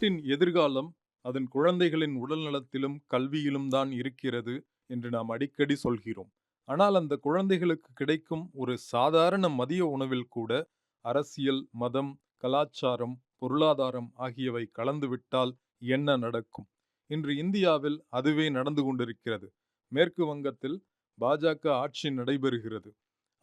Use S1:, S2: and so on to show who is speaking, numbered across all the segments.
S1: நாட்டின் எதிர்காலம் அதன் குழந்தைகளின் உடல்நலத்திலும் கல்வியிலும் தான் இருக்கிறது என்று நாம் அடிக்கடி சொல்கிறோம். ஆனால் அந்த குழந்தைகளுக்கு கிடைக்கும் ஒரு சாதாரண மதிய உணவில் கூட அரசியல், மதம், கலாச்சாரம், பொருளாதாரம் ஆகியவை கலந்துவிட்டால் என்ன நடக்கும்? இன்று இந்தியாவில் அதுவே நடந்து கொண்டிருக்கிறது. மேற்கு வங்கத்தில் பாஜக ஆட்சி நடைபெறுகிறது.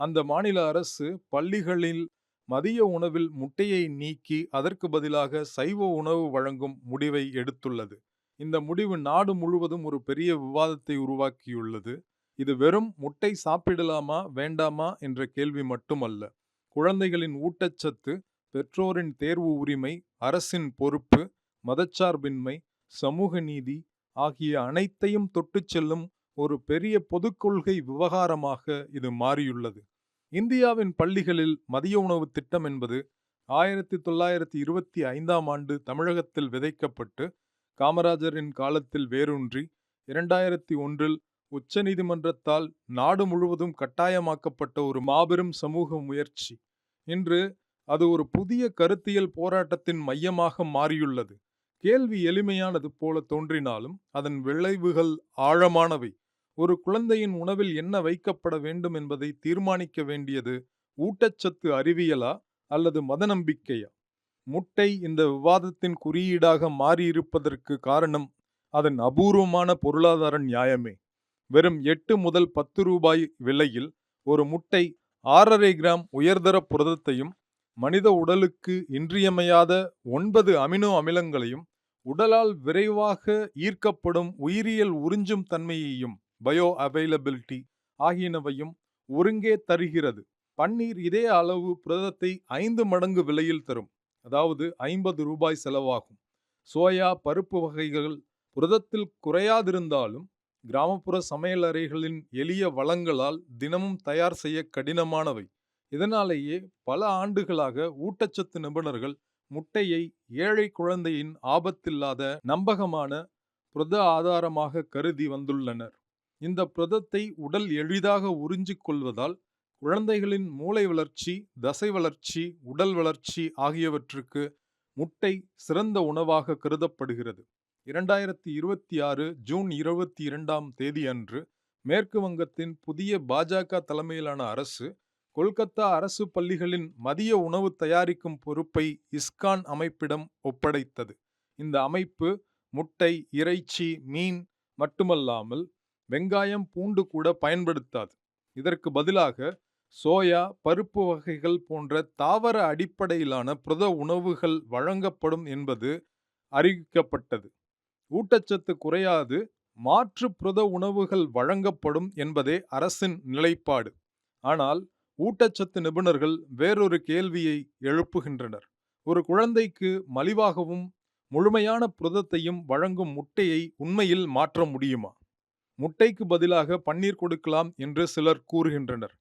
S1: அந்த மாநில அரசு பள்ளிகளில் மதிய உணவில் முட்டையை நீக்கி அதற்கு பதிலாக சைவ உணவு வழங்கும் முடிவை எடுத்துள்ளது. இந்த முடிவு நாடு முழுவதும் ஒரு பெரிய விவாதத்தை உருவாக்கியுள்ளது. இது வெறும் முட்டை சாப்பிடலாமா வேண்டாமா என்ற கேள்வி மட்டுமல்ல. குழந்தைகளின் ஊட்டச்சத்து, பெற்றோரின் தேர்வு உரிமை, அரசின் பொறுப்பு, மதச்சார்பின்மை, சமூக நீதி ஆகிய அனைத்தையும் தொட்டுச் செல்லும் ஒரு பெரிய பொதுக்கொள்கை விவகாரமாக இது மாறியுள்ளது. இந்தியாவின் பள்ளிகளில் மதிய உணவு திட்டம் என்பது 1925ஆம் ஆண்டு தமிழகத்தில் விதைக்கப்பட்டு காமராஜரின் காலத்தில் வேரூன்றி 2001இல் உச்சநீதிமன்றத்தால் நாடு முழுவதும் கட்டாயமாக்கப்பட்ட ஒரு மாபெரும் சமூக முயற்சி. இன்று அது ஒரு புதிய கருத்தியல் போராட்டத்தின் மையமாக மாறியுள்ளது. கேள்வி எளிமையானது போல தோன்றினாலும் அதன் விளைவுகள் ஆழமானவை. ஒரு குழந்தையின் உணவில் என்ன வைக்கப்பட வேண்டும் என்பதை தீர்மானிக்க வேண்டியது ஊட்டச்சத்து அறிவியலா அல்லது மத நம்பிக்கையா? முட்டை இந்த விவாதத்தின் குறியீடாக மாறியிருப்பதற்கு காரணம் அதன் அபூர்வமான பொருளாதார நியாயமே. வெறும் 8 முதல் 10 ரூபாய் விலையில் ஒரு முட்டை 6½ கிராம் உயர்தர புரதத்தையும் மனித உடலுக்கு இன்றியமையாத 9 அமினோ அமிலங்களையும் உடலால் விரைவாக ஈர்க்கப்படும் உயிரியல் உறிஞ்சும் தன்மையையும் பயோ அவைலபிலிட்டி ஆகியனவையும் ஒருங்கே தருகிறது. பன்னீர் இதே அளவு புரதத்தை 5 மடங்கு விலையில் தரும். அதாவது 50 ரூபாய் செலவாகும். சோயா பருப்பு வகைகள் புரதத்தில் குறையாதிருந்தாலும் கிராமப்புற சமையலறைகளின் எளிய வளங்களால் தினமும் தயார் செய்ய கடினமானவை. இதனாலேயே பல ஆண்டுகளாக ஊட்டச்சத்து நிபுணர்கள் முட்டையை ஏழை குழந்தையின் ஆபத்தில்லாத நம்பகமான புரத ஆதாரமாக கருதி வந்துள்ளனர். இந்த புரதத்தை உடல் எளிதாக உறிஞ்சிக் கொள்வதால் குழந்தைகளின் மூளை வளர்ச்சி, தசை வளர்ச்சி, உடல் வளர்ச்சி ஆகியவற்றுக்கு முட்டை சிறந்த உணவாக கருதப்படுகிறது. 2026 ஜூன் 22ஆம் தேதி அன்று மேற்கு வங்கத்தின் புதிய பாஜக தலைமையிலான அரசு கொல்கத்தா அரசு பள்ளிகளின் மதிய உணவு தயாரிக்கும் பொறுப்பை இஸ்கான் அமைப்பிடம் ஒப்படைத்தது. இந்த அமைப்பு முட்டை, இறைச்சி, மீன் மட்டுமல்லாமல் வெங்காயம், பூண்டு கூட பயன்படுத்தாது. இதற்கு பதிலாக சோயா, பருப்பு வகைகள் போன்ற தாவர அடிப்படையிலான புரத உணவுகள் வழங்கப்படும் என்பது அறிவிக்கப்பட்டது. ஊட்டச்சத்து குறையாது மாற்று புரத உணவுகள் வழங்கப்படும் என்பதே அரசின் நிலைப்பாடு. ஆனால் ஊட்டச்சத்து நிபுணர்கள் வேறொரு கேள்வியை எழுப்புகின்றனர். ஒரு குழந்தைக்கு மலிவாகவும் முழுமையான புரதத்தையும் வழங்கும் முட்டையை உண்மையில் மாற்ற முடியுமா? முட்டைக்கு பதிலாக பன்னீர் கொடுக்கலாம் என்று சிலர் கூறுகின்றனர்.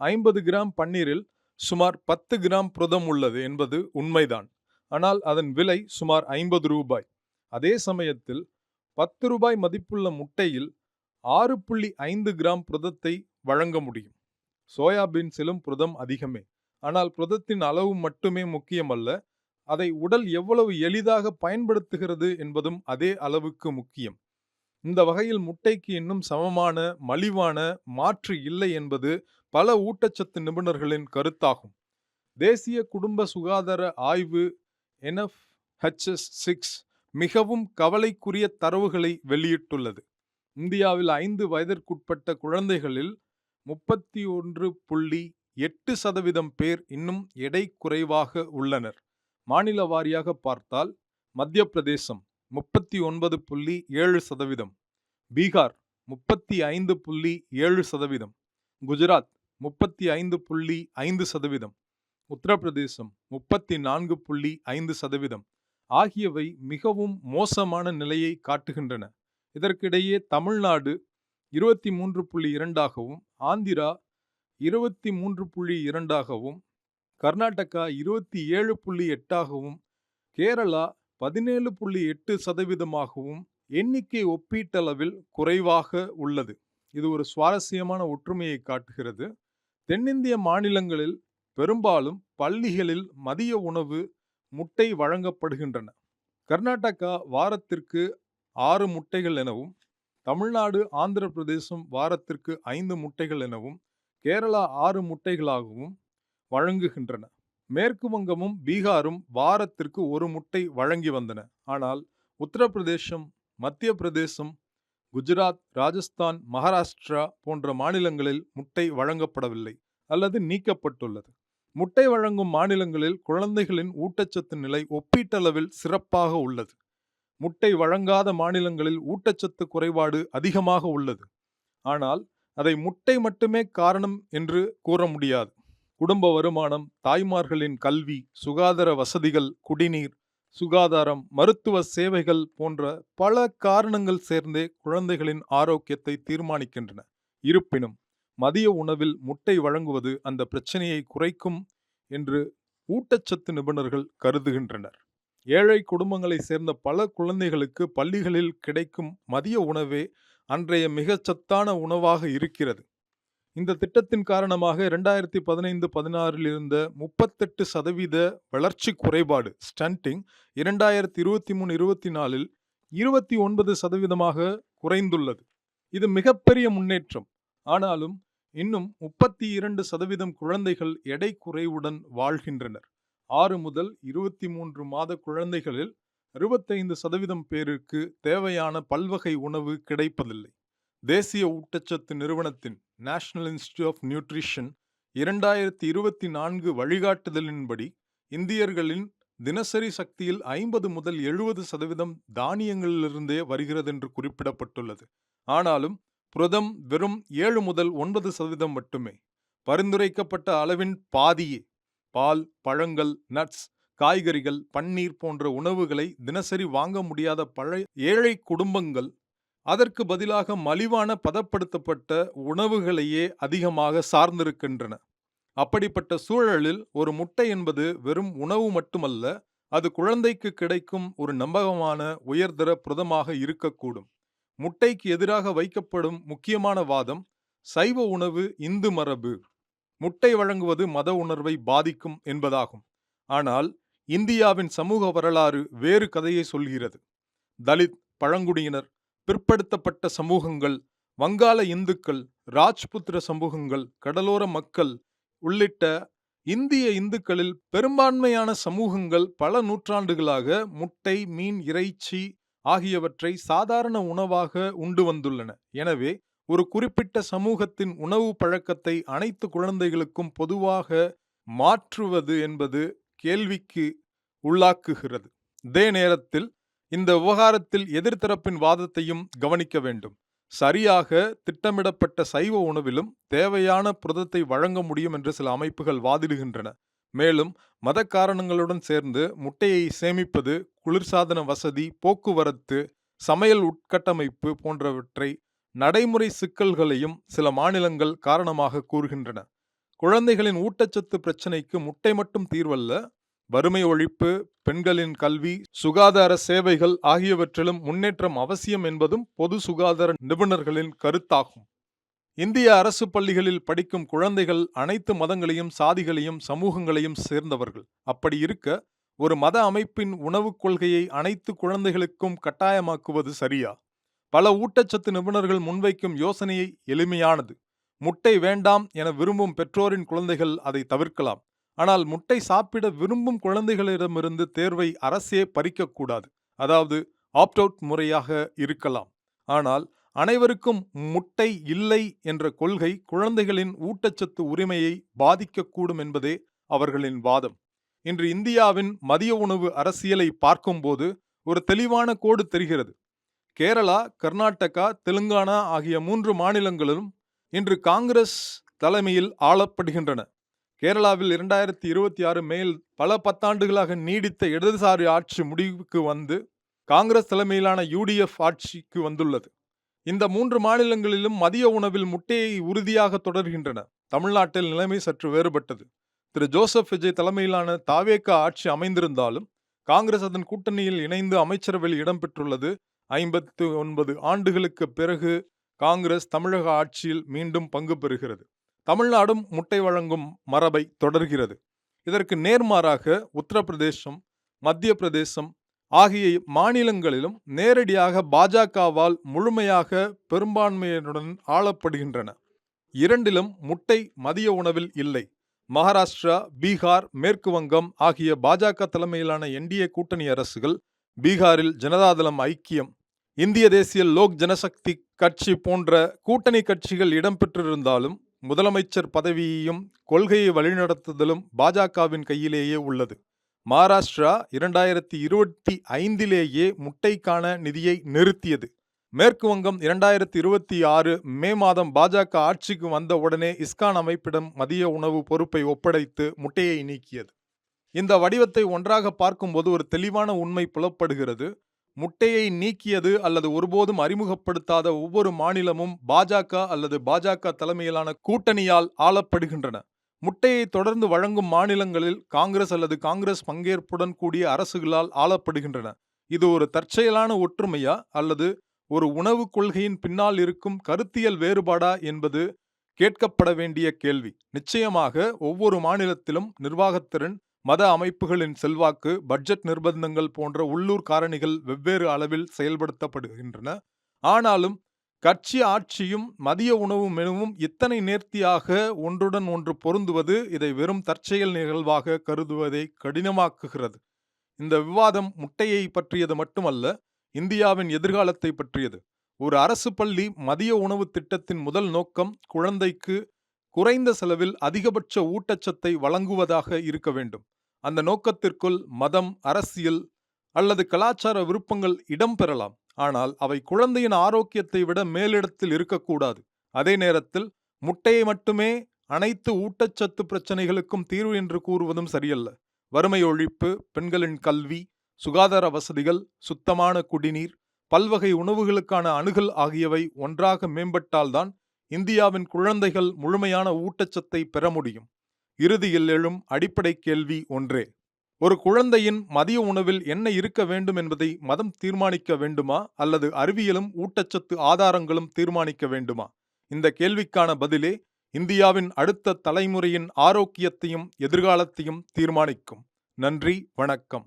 S1: 50 கிராம் பன்னீரில் சுமார் 10 கிராம் புரதம் உள்ளது என்பது உண்மைதான். ஆனால் அதன் விலை சுமார் 50 ரூபாய். அதே சமயத்தில் 10 ரூபாய் மதிப்புள்ள முட்டையில் 6.5 கிராம் புரதத்தை வழங்க முடியும். சோயாபீன்ஸிலும் புரதம் அதிகமே. ஆனால் புரதத்தின் அளவு மட்டுமே முக்கியமல்ல, அதை உடல் எவ்வளவு எளிதாக பயன்படுத்துகிறது என்பதும் அதே அளவுக்கு முக்கியம். இந்த வகையில் முட்டைக்கு இன்னும் சமமான, மலிவான மாற்று இல்லை என்பது பல ஊட்டச்சத்து நிபுணர்களின் கருத்தாகும். தேசிய குடும்ப சுகாதார ஆய்வு NFHS6 மிகவும் கவலைக்குரிய தரவுகளை வெளியிட்டுள்ளது. இந்தியாவில் 5 வயதிற்குட்பட்ட குழந்தைகளில் 31.8% பேர் இன்னும் எடை குறைவாக உள்ளனர். மாநில வாரியாக பார்த்தால் மத்திய பிரதேசம் 39.7%, பீகார் 35.7%, குஜராத் 35.5%, உத்தரப்பிரதேசம் 34.5% ஆகியவை மிகவும் மோசமான நிலையை காட்டுகின்றன. இதற்கிடையே தமிழ்நாடு 23.2ஆகவும், ஆந்திரா 23.2ஆகவும், கர்நாடகா 27.8ஆகவும், கேரளா 17.8%ஆகவும் எண்ணிக்கை ஒப்பீட்டளவில் குறைவாக உள்ளது. இது ஒரு சுவாரஸ்யமான ஒற்றுமையை காட்டுகிறது. தென்னிந்திய மாநிலங்களில் பெரும்பாலும் பள்ளிகளில் மதிய உணவு முட்டை வழங்கப்படுகின்றன. கர்நாடகா வாரத்திற்கு 6 முட்டைகள் எனவும், தமிழ்நாடு, ஆந்திர பிரதேசம் வாரத்திற்கு 5 முட்டைகள் எனவும், கேரளா 6 முட்டைகளாகவும் வழங்குகின்றன. மேற்கு வங்கமும் பீகாரும் வாரத்திற்கு 1 முட்டை வழங்கி வந்தன. ஆனால் உத்தரப்பிரதேசம், மத்திய பிரதேசம், குஜராத், ராஜஸ்தான், மகாராஷ்டிரா போன்ற மாநிலங்களில் முட்டை வழங்கப்படவில்லை அல்லது நீக்கப்பட்டுள்ளது. முட்டை வழங்கும் மாநிலங்களில் குழந்தைகளின் ஊட்டச்சத்து நிலை ஒப்பீட்டளவில் சிறப்பாக உள்ளது. முட்டை வழங்காத மாநிலங்களில் ஊட்டச்சத்து குறைபாடு அதிகமாக உள்ளது. ஆனால் அதை முட்டை மட்டுமே காரணம் என்று கூற முடியாது. குடும்ப வருமானம், தாய்மார்களின் கல்வி, சுகாதார வசதிகள், குடிநீர், சுகாதாரம், மருத்துவ சேவைகள் போன்ற பல காரணங்கள் சேர்ந்தே குழந்தைகளின் ஆரோக்கியத்தை தீர்மானிக்கின்றன. இருப்பினும் மதிய உணவில் முட்டை வழங்குவது அந்த பிரச்சனையை குறைக்கும் என்று ஊட்டச்சத்து நிபுணர்கள் கருதுகின்றனர். ஏழை குடும்பங்களைச் சேர்ந்த பல குழந்தைகளுக்கு பள்ளிகளில் கிடைக்கும் மதிய உணவே அன்றைய மிகச் சத்தான உணவாக இருக்கிறது. இந்த திட்டத்தின் காரணமாக 2015-16 இருந்த 38% வளர்ச்சி குறைபாடு ஸ்டண்டிங் 2023-24 29% குறைந்துள்ளது. இது மிகப்பெரிய முன்னேற்றம். ஆனாலும் இன்னும் 32% குழந்தைகள் எடை குறைவுடன் வாழ்கின்றனர். 6 முதல் 23 மாத குழந்தைகளில் 65% பேருக்கு தேவையான பல்வகை உணவு கிடைப்பதில்லை. தேசிய ஊட்டச்சத்து நிறுவனத்தின் நேஷனல் இன்ஸ்டிடியூட் ஆஃப் நியூட்ரிஷன் 2024 வழிகாட்டுதலின்படி இந்தியர்களின் தினசரி சக்தியில் 50 முதல் 70% தானியங்களிலிருந்தே வருகிறது என்று குறிப்பிடப்பட்டுள்ளது. ஆனாலும் புரதம் வெறும் 7 முதல் 9% மட்டுமே. பரிந்துரைக்கப்பட்ட அளவின் பாதியே. பால், பழங்கள், நட்ஸ், காய்கறிகள், பன்னீர் போன்ற உணவுகளை தினசரி வாங்க முடியாத ஏழை குடும்பங்கள் அதற்கு பதிலாக மலிவான பதப்படுத்தப்பட்ட உணவுகளையே அதிகமாக சார்ந்திருக்கின்றன. அப்படிப்பட்ட சூழலில் ஒரு முட்டை என்பது வெறும் உணவு மட்டுமல்ல, அது குழந்தைக்கு கிடைக்கும் ஒரு நம்பகமான உயர்தர புரதமாக இருக்கக்கூடும். முட்டைக்கு எதிராக வைக்கப்படும் முக்கியமான வாதம் சைவ உணவு இந்து மரபு, முட்டை வழங்குவது மத உணர்வை பாதிக்கும் என்பதாகும். ஆனால் இந்தியாவின் சமூக வரலாறு வேறு கதையை சொல்கிறது. தலித், பழங்குடியினர், பிற்படுத்தப்பட்ட சமூகங்கள், வங்காள இந்துக்கள், ராஜ்புத்திர சமூகங்கள், கடலோர மக்கள் உள்ளிட்ட இந்திய இந்துக்களில் பெரும்பான்மையான சமூகங்கள் பல நூற்றாண்டுகளாக முட்டை, மீன், இறைச்சி ஆகியவற்றை சாதாரண உணவாக உண்டு வந்துள்ளன. எனவே ஒரு குறிப்பிட்ட சமூகத்தின் உணவு பழக்கத்தை அனைத்து குழந்தைகளுக்கும் பொதுவாக மாற்றுவது என்பது கேள்விக்கு உள்ளாக்குகிறது. அதே நேரத்தில் இந்த விவகாரத்தில் எதிர்த்தரப்பின் வாதத்தையும் கவனிக்க வேண்டும். சரியாக திட்டமிடப்பட்ட சைவ உணவிலும் தேவையான புரதத்தை வழங்க முடியும் என்று சில அமைப்புகள் வாதிடுகின்றன. மேலும் மத காரணங்களுடன் சேர்ந்து முட்டையை சேமிப்பது, குளிர்சாதன வசதி, போக்குவரத்து, சமையல் உட்கட்டமைப்பு போன்றவற்றை நடைமுறை சிக்கல்களையும் சில மாநிலங்கள் காரணமாக கூறுகின்றன. குழந்தைகளின் ஊட்டச்சத்து பிரச்சினைக்கு முட்டை மட்டும் தீர்வல்ல. வறுமை ஒழிப்பு, பெண்களின் கல்வி, சுகாதார சேவைகள் ஆகியவற்றிலும் முன்னேற்றம் அவசியம் என்பதும் பொது சுகாதார நிபுணர்களின் கருத்தாகும். இந்திய அரசு பள்ளிகளில் படிக்கும் குழந்தைகள் அனைத்து மதங்களையும், சாதிகளையும், சமூகங்களையும் சேர்ந்தவர்கள். அப்படி இருக்க ஒரு மத அமைப்பின் உணவுக் கொள்கையை அனைத்து குழந்தைகளுக்கும் கட்டாயமாக்குவது சரியா? பல ஊட்டச்சத்து நிபுணர்கள் முன்வைக்கும் யோசனையை எளிமையானது. முட்டை வேண்டாம் என விரும்பும் பெற்றோரின் குழந்தைகள் அதை தவிர்க்கலாம். ஆனால் முட்டை சாப்பிட விரும்பும் குழந்தைகளிடமிருந்து தேர்வை அரசே பறிக்கக்கூடாது. அதாவது ஆப்ட் அவுட் முறையாக இருக்கலாம். ஆனால் அனைவருக்கும் முட்டை இல்லை என்ற கொள்கை குழந்தைகளின் ஊட்டச்சத்து உரிமையை பாதிக்கக்கூடும் என்பதே அவர்களின் வாதம். இன்று இந்தியாவின் மதிய உணவு அரசியலை பார்க்கும்போது ஒரு தெளிவான கோடு தெரிகிறது. கேரளா, கர்நாடகா, தெலுங்கானா ஆகிய 3 மாநிலங்களும் இன்று காங்கிரஸ் தலைமையில் ஆளப்படுகின்றன. கேரளாவில் 2026 மேல் பல பத்தாண்டுகளாக நீடித்த இடதுசாரி ஆட்சி முடிவுக்கு வந்து காங்கிரஸ் தலைமையிலான UDF ஆட்சிக்கு வந்துள்ளது. இந்த 3 மாநிலங்களிலும் மதிய உணவில் முட்டையை உறுதியாக தொடர்கின்றன. தமிழ்நாட்டில் நிலைமை சற்று வேறுபட்டது. திரு ஜோசப் விஜய் தலைமையிலான தாவேக ஆட்சி அமைந்திருந்தாலும் காங்கிரஸ் அதன் கூட்டணியில் இணைந்து அமைச்சரவையில் இடம்பெற்றுள்ளது. 59 ஆண்டுகளுக்கு பிறகு காங்கிரஸ் தமிழக ஆட்சியில் மீண்டும் பங்கு பெறுகிறது. தமிழ்நாடும் முட்டை வழங்கும் மரபை தொடர்கிறது. இதற்கு நேர்மாறாக உத்தரப்பிரதேசம், மத்திய பிரதேசம், ஆகிய மாநிலங்களிலும் நேரடியாக பாஜகவால் முழுமையாக பெரும்பான்மையினருடன் ஆளப்படுகின்றன. இரண்டிலும் முட்டை மதிய உணவில் இல்லை. மகாராஷ்டிரா, பீகார், மேற்கு வங்கம் ஆகிய பாஜக தலைமையிலான என்டிஏ கூட்டணி அரசுகள், பீகாரில் ஜனதாதளம் ஐக்கியம், இந்திய தேசிய லோக் ஜனசக்தி கட்சி போன்ற கூட்டணி கட்சிகள் இடம்பெற்றிருந்தாலும் முதலமைச்சர் பதவியையும் கொள்கையை வழிநடத்துதலும் பாஜகவின் கையிலேயே உள்ளது. மகாராஷ்டிரா 2025 முட்டைக்கான நிதியை நிறுத்தியது. மேற்கு வங்கம் 2026 மே மாதம் பாஜக ஆட்சிக்கு வந்த உடனே இஸ்கான் அமைப்பிடம் மதிய உணவு பொறுப்பை ஒப்படைத்து முட்டையை நீக்கியது. இந்த வடிவத்தை ஒன்றாக பார்க்கும்போது ஒரு தெளிவான உண்மை புலப்படுகிறது. முட்டையை நீக்கியது அல்லது ஒருபோதும் அறிமுகப்படுத்தாத ஒவ்வொரு மாநிலமும் பாஜக அல்லது பாஜக தலைமையிலான கூட்டணியால் ஆளப்படுகின்றன. முட்டையை தொடர்ந்து வழங்கும் மாநிலங்களில் காங்கிரஸ் அல்லது காங்கிரஸ் பங்கேற்புடன் கூடிய அரசுகளால் ஆளப்படுகின்றன. இது ஒரு தற்செயலான ஒற்றுமையா அல்லது ஒரு உணவு கொள்கையின் பின்னால் இருக்கும் கருத்தியல் வேறுபாடா என்பது கேட்கப்பட வேண்டிய கேள்வி. நிச்சயமாக ஒவ்வொரு மாநிலத்திலும் நிர்வாகத்திறன், மத அமைப்புகளின் செல்வாக்கு, பட்ஜெட் நிர்பந்தங்கள் போன்ற உள்ளூர் காரணிகள் வெவ்வேறு அளவில் செயல்படுத்தப்படுகின்றன. ஆனாலும் கட்சி ஆட்சியும் மதிய உணவு மெனுவும் இத்தனை நேர்த்தியாக ஒன்றுடன் ஒன்று பொருந்துவது இதை வெறும் தற்செயல் நிகழ்வாக கருதுவதை கடினமாக்குகிறது. இந்த விவாதம் முட்டையை பற்றியது மட்டுமல்ல, இந்தியாவின் எதிர்காலத்தை பற்றியது. ஒரு அரசு பள்ளி மதிய உணவு திட்டத்தின் முதல் நோக்கம் குழந்தைக்கு குறைந்த செலவில் அதிகபட்ச ஊட்டச்சத்தை வழங்குவதாக இருக்க வேண்டும். அந்த நோக்கத்திற்குள் மதம், அரசியல் அல்லது கலாச்சார விருப்பங்கள் இடம்பெறலாம். ஆனால் அவை குழந்தையின் ஆரோக்கியத்தை விட மேலிடத்தில் இருக்கக்கூடாது. அதே நேரத்தில் முட்டையை மட்டுமே அனைத்து ஊட்டச்சத்து பிரச்சனைகளுக்கும் தீர்வு என்று கூறுவதும் சரியல்ல. வறுமை ஒழிப்பு, பெண்களின் கல்வி, சுகாதார வசதிகள், சுத்தமான குடிநீர், பல்வகை உணவுகளுக்கான அணுகல் ஆகியவை ஒன்றாக மேம்பட்டால்தான் இந்தியாவின் குழந்தைகள் முழுமையான ஊட்டச்சத்தை பெற முடியும். இறுதியில் எழும் அடிப்படை கேள்வி ஒன்றே: ஒரு குழந்தையின் மதிய உணவில் என்ன இருக்க வேண்டும் என்பதை மதம் தீர்மானிக்க வேண்டுமா அல்லது அறிவியலும் ஊட்டச்சத்து ஆதாரங்களும் தீர்மானிக்க வேண்டுமா? இந்த கேள்விக்கான பதிலே இந்தியாவின் அடுத்த தலைமுறையின் ஆரோக்கியத்தையும் எதிர்காலத்தையும் தீர்மானிக்கும். நன்றி, வணக்கம்.